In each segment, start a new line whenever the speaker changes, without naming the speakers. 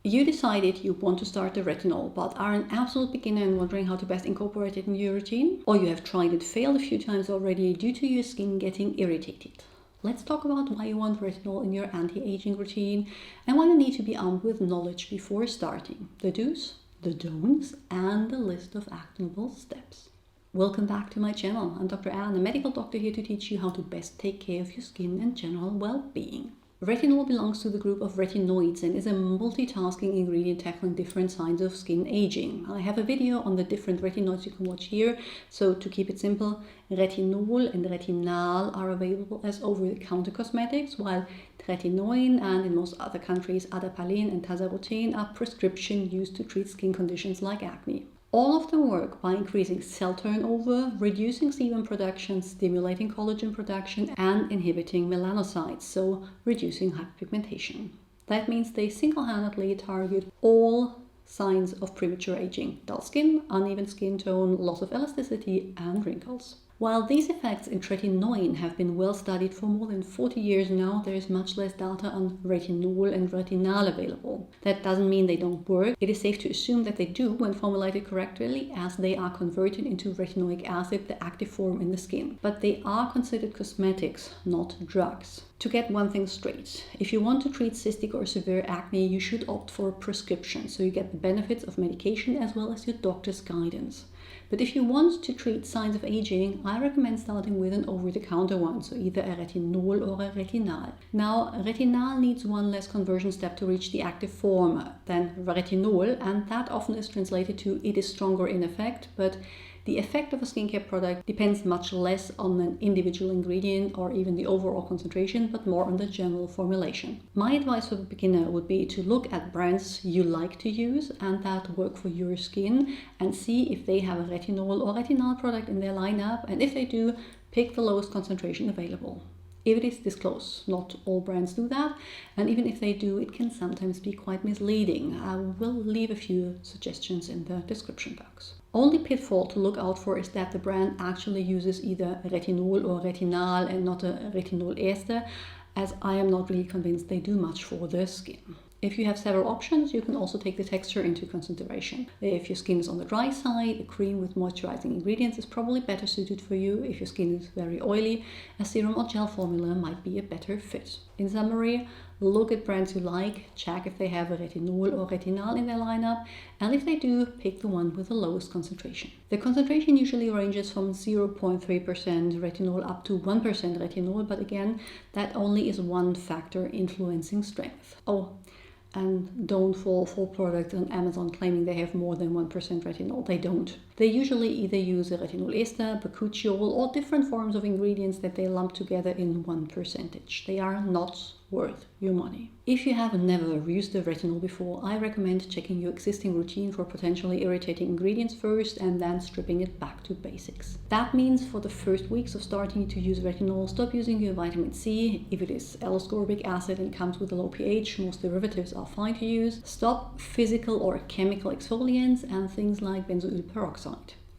You decided you want to start the retinol, but are an absolute beginner and wondering how to best incorporate it in your routine? Or you have tried it, failed a few times already due to your skin getting irritated. Let's talk about why you want retinol in your anti-aging routine and why you need to be armed with knowledge before starting. The do's, the don'ts, and the list of actionable steps. Welcome back to my channel. I'm Dr. Anne, a medical doctor here to teach you how to best take care of your skin and general well-being. Retinol belongs to the group of retinoids and is a multitasking ingredient tackling different signs of skin aging. I have a video on the different retinoids you can watch here, so to keep it simple, retinol and retinal are available as over-the-counter cosmetics, while retinoid and in most other countries adapalene and tazarotene are prescription used to treat skin conditions like acne. All of them work by increasing cell turnover, reducing sebum production, stimulating collagen production, and inhibiting melanocytes, so reducing hyperpigmentation. That means they single-handedly target all signs of premature aging: dull skin, uneven skin tone, loss of elasticity, and wrinkles. While these effects in retinoid have been well studied for more than 40 years now, there is much less data on retinol and retinal available. That doesn't mean they don't work. It is safe to assume that they do when formulated correctly, as they are converted into retinoic acid, the active form in the skin. But they are considered cosmetics, not drugs. To get one thing straight, if you want to treat cystic or severe acne, you should opt for a prescription, so you get the benefits of medication as well as your doctor's guidance. But if you want to treat signs of aging, I recommend starting with an over-the-counter one, so either a retinol or a retinal. Now, retinal needs one less conversion step to reach the active form than retinol, and that often is translated to it is stronger in effect, but the effect of a skincare product depends much less on an individual ingredient or even the overall concentration, but more on the general formulation. My advice for the beginner would be to look at brands you like to use and that work for your skin and see if they have a retinol or retinal product in their lineup, and if they do, pick the lowest concentration available. If it is disclosed, not all brands do that, and even if they do, it can sometimes be quite misleading. I will leave a few suggestions in the description box. Only pitfall to look out for is that the brand actually uses either retinol or retinal and not a retinol ester, as I am not really convinced they do much for the skin. If you have several options, you can also take the texture into consideration. If your skin is on the dry side, a cream with moisturizing ingredients is probably better suited for you. If your skin is very oily, a serum or gel formula might be a better fit. In summary, look at brands you like, check if they have a retinol or retinal in their lineup, and if they do, pick the one with the lowest concentration. The concentration usually ranges from 0.3% retinol up to 1% retinol, but again, that only is one factor influencing strength. Oh, and don't fall for products on Amazon claiming they have more than 1% retinol. They don't. They usually either use a retinol ester, bakuchiol, or different forms of ingredients that they lump together in 1%. They are not worth your money. If you have never used the retinol before, I recommend checking your existing routine for potentially irritating ingredients first and then stripping it back to basics. That means for the first weeks of starting to use retinol, stop using your vitamin C. If it is L-ascorbic acid and comes with a low pH, most derivatives are fine to use. Stop physical or chemical exfoliants and things like benzoyl peroxide.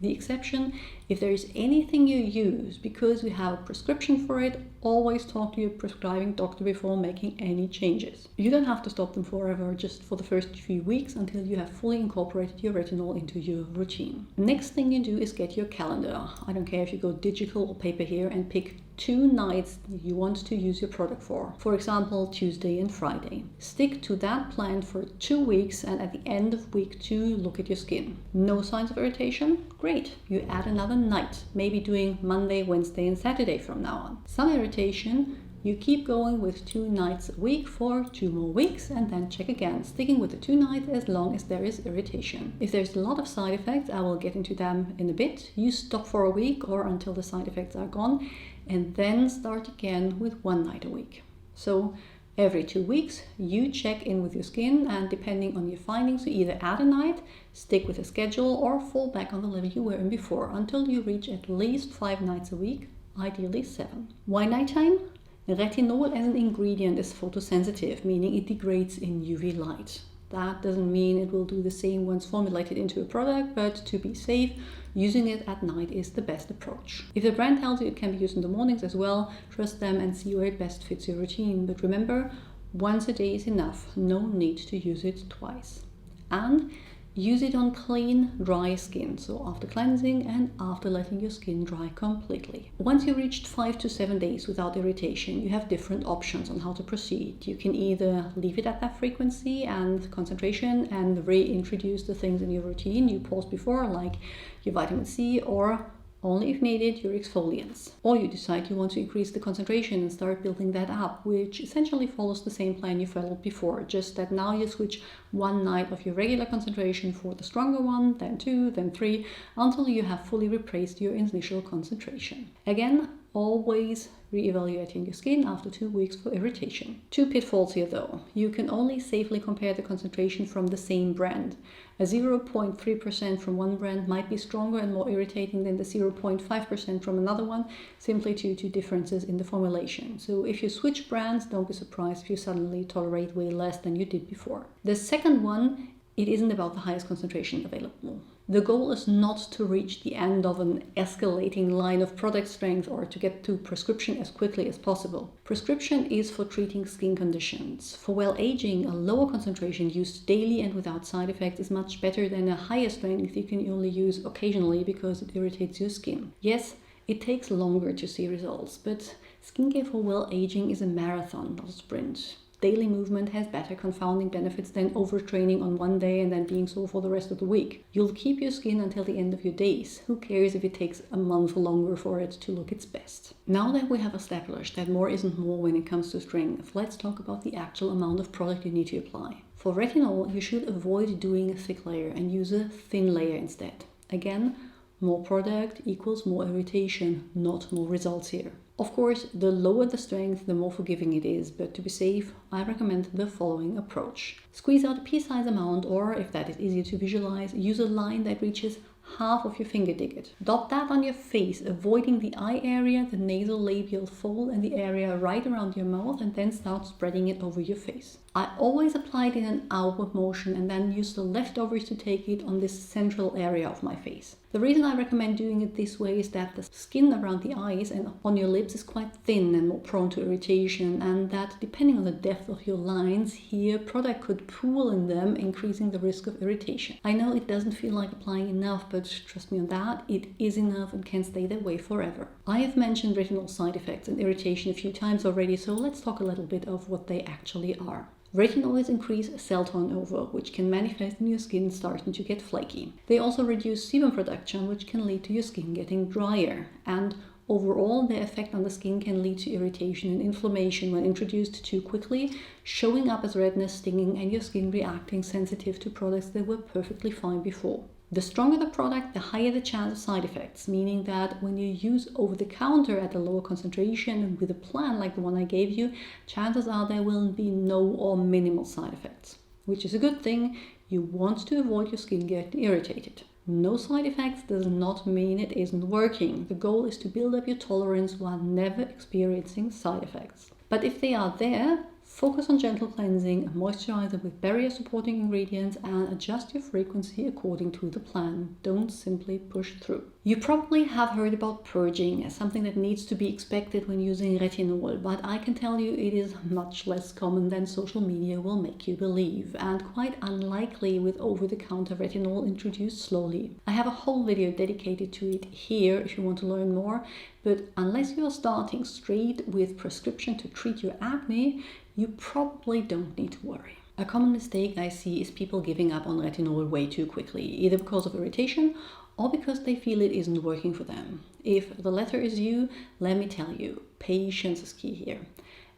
The exception, if there is anything you use because you have a prescription for it, always talk to your prescribing doctor before making any changes. You don't have to stop them forever, just for the first few weeks until you have fully incorporated your retinol into your routine. Next thing you do is get your calendar. I don't care if you go digital or paper here, and pick 2 nights you want to use your product for. For example, Tuesday and Friday. Stick to that plan for 2 weeks, and at the end of week 2, look at your skin. No signs of irritation? Great. You add another night, maybe doing Monday, Wednesday, and Saturday from now on. Some irritation, you keep going with 2 nights a week for 2 more weeks, and then check again, sticking with the 2 nights as long as there is irritation. If there's a lot of side effects, I will get into them in a bit. You stop for a week or until the side effects are gone, and then start again with 1 night a week. So every 2 weeks, you check in with your skin, and depending on your findings, you either add a night, stick with a schedule, or fall back on the level you were in before until you reach at least 5 nights a week, ideally 7. Why nighttime? Retinol as an ingredient is photosensitive, meaning it degrades in UV light. That doesn't mean it will do the same once formulated into a product, but to be safe, using it at night is the best approach. If the brand tells you it can be used in the mornings as well, trust them and see where it best fits your routine. But remember, Once a day is enough, no need to use it twice. And use it on clean, dry skin, so after cleansing and after letting your skin dry completely. Once you've reached 5 to 7 days without irritation, you have different options on how to proceed. You can either leave it at that frequency and concentration and reintroduce the things in your routine you paused before, like your vitamin C, or only if needed, your exfoliants. Or you decide you want to increase the concentration and start building that up, which essentially follows the same plan you followed before, just that now you switch one night of your regular concentration for the stronger one, then 2, then 3, until you have fully replaced your initial concentration. Again, always re-evaluating your skin after 2 weeks for irritation. 2 pitfalls here though. You can only safely compare the concentration from the same brand. A 0.3% from one brand might be stronger and more irritating than the 0.5% from another one, simply due to differences in the formulation. So if you switch brands, don't be surprised if you suddenly tolerate way less than you did before. The second one, it isn't about the highest concentration available. The goal is not to reach the end of an escalating line of product strength or to get to prescription as quickly as possible. Prescription is for treating skin conditions. For well aging, a lower concentration used daily and without side effects is much better than a higher strength you can only use occasionally because it irritates your skin. Yes, it takes longer to see results, but skincare for well aging is a marathon, not a sprint. Daily movement has better confounding benefits than overtraining on one day and then being sore for the rest of the week. You'll keep your skin until the end of your days. Who cares if it takes a month longer for it to look its best? Now that we have established that more isn't more when it comes to strength, let's talk about the actual amount of product you need to apply. For retinol, you should avoid doing a thick layer and use a thin layer instead. Again, more product equals more irritation, not more results here. Of course, the lower the strength, the more forgiving it is, but to be safe, I recommend the following approach. Squeeze out a pea-sized amount, or if that is easier to visualize, use a line that reaches half of your finger digit. Dot that on your face, avoiding the eye area, the nasal labial fold, and the area right around your mouth, and then start spreading it over your face. I always apply it in an outward motion and then use the leftovers to take it on this central area of my face. The reason I recommend doing it this way is that the skin around the eyes and on your lips is quite thin and more prone to irritation, and that depending on the depth of your lines here, product could pool in them, increasing the risk of irritation. I know it doesn't feel like applying enough, but trust me on that, it is enough and can stay that way forever. I have mentioned retinol side effects and irritation a few times already, so let's talk a little bit of what they actually are. Retinoids increase cell turnover, which can manifest in your skin starting to get flaky. They also reduce sebum production, which can lead to your skin getting drier. And overall, their effect on the skin can lead to irritation and inflammation when introduced too quickly, showing up as redness, stinging, and your skin reacting sensitive to products that were perfectly fine before. The stronger the product, the higher the chance of side effects, meaning that when you use over-the-counter at a lower concentration and with a plan like the one I gave you, chances are there will be no or minimal side effects. Which is a good thing. You want to avoid your skin getting irritated. No side effects does not mean it isn't working. The goal is to build up your tolerance while never experiencing side effects. But if they are there, focus on gentle cleansing, a moisturizer with barrier supporting ingredients, and adjust your frequency according to the plan. Don't simply push through. You probably have heard about purging as something that needs to be expected when using retinol, but I can tell you it is much less common than social media will make you believe, and quite unlikely with over-the-counter retinol introduced slowly. I have a whole video dedicated to it here if you want to learn more, but unless you are starting straight with prescription to treat your acne, you probably don't need to worry. A common mistake I see is people giving up on retinol way too quickly, either because of irritation or because they feel it isn't working for them. If the latter is you, let me tell you, patience is key here.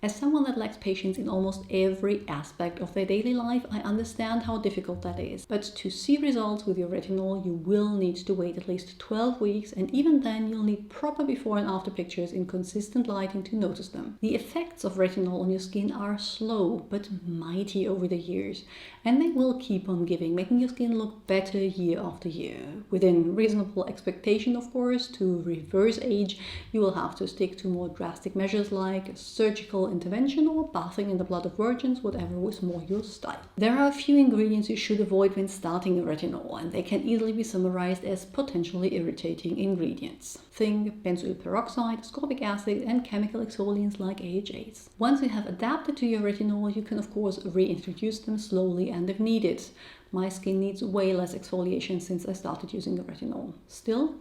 As someone that lacks patience in almost every aspect of their daily life, I understand how difficult that is. But to see results with your retinol, you will need to wait at least 12 weeks, and even then you'll need proper before and after pictures in consistent lighting to notice them. The effects of retinol on your skin are slow but mighty over the years, and they will keep on giving, making your skin look better year after year. Within reasonable expectation, of course. To reverse age, you will have to stick to more drastic measures like surgical intervention or bathing in the blood of virgins, whatever was more your style. There are a few ingredients you should avoid when starting a retinol, and they can easily be summarized as potentially irritating ingredients. Think benzoyl peroxide, ascorbic acid, and chemical exfoliants like AHAs. Once you have adapted to your retinol, you can of course reintroduce them slowly and if needed. My skin needs way less exfoliation since I started using the retinol. Still,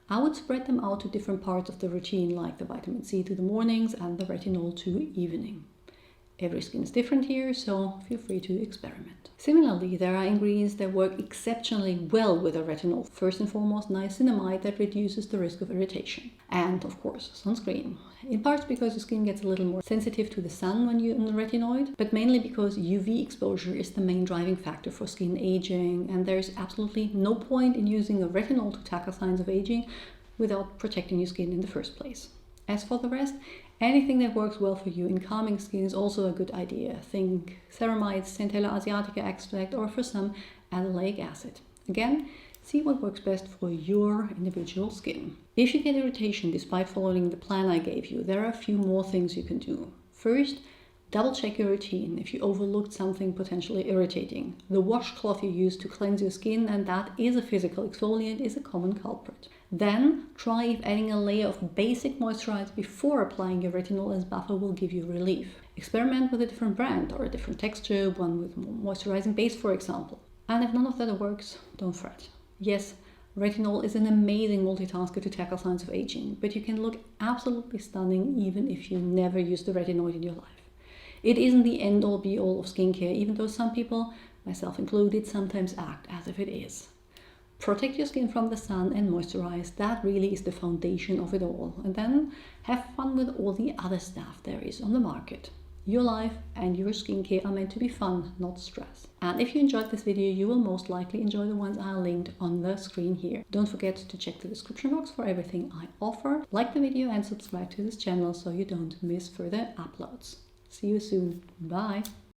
I would spread them out to different parts of the routine, like the vitamin C to the mornings and the retinol to evening. Every skin is different here, so feel free to experiment. Similarly, there are ingredients that work exceptionally well with a retinol. First and foremost, niacinamide that reduces the risk of irritation. And of course, sunscreen. In part because your skin gets a little more sensitive to the sun when you're on the retinoid, but mainly because UV exposure is the main driving factor for skin aging, and there's absolutely no point in using a retinol to tackle signs of aging without protecting your skin in the first place. As for the rest, anything that works well for you in calming skin is also a good idea. Think ceramides, Centella asiatica extract, or for some, azelaic acid. Again, see what works best for your individual skin. If you get irritation despite following the plan I gave you, there are a few more things you can do. First, double check your routine if you overlooked something potentially irritating. The washcloth you use to cleanse your skin, and that is a physical exfoliant, is a common culprit. Then try if adding a layer of basic moisturizer before applying your retinol as buffer will give you relief. Experiment with a different brand or a different texture, one with more moisturizing base for example. And if none of that works, don't fret. Yes, retinol is an amazing multitasker to tackle signs of aging, but you can look absolutely stunning even if you never use the retinoid in your life. It isn't the end-all be-all of skincare, even though some people, myself included, sometimes act as if it is. Protect your skin from the sun and moisturize. That really is the foundation of it all. And then have fun with all the other stuff there is on the market. Your life and your skincare are meant to be fun, not stress. And if you enjoyed this video, you will most likely enjoy the ones I linked on the screen here. Don't forget to check the description box for everything I offer. Like the video and subscribe to this channel so you don't miss further uploads. See you soon. Bye.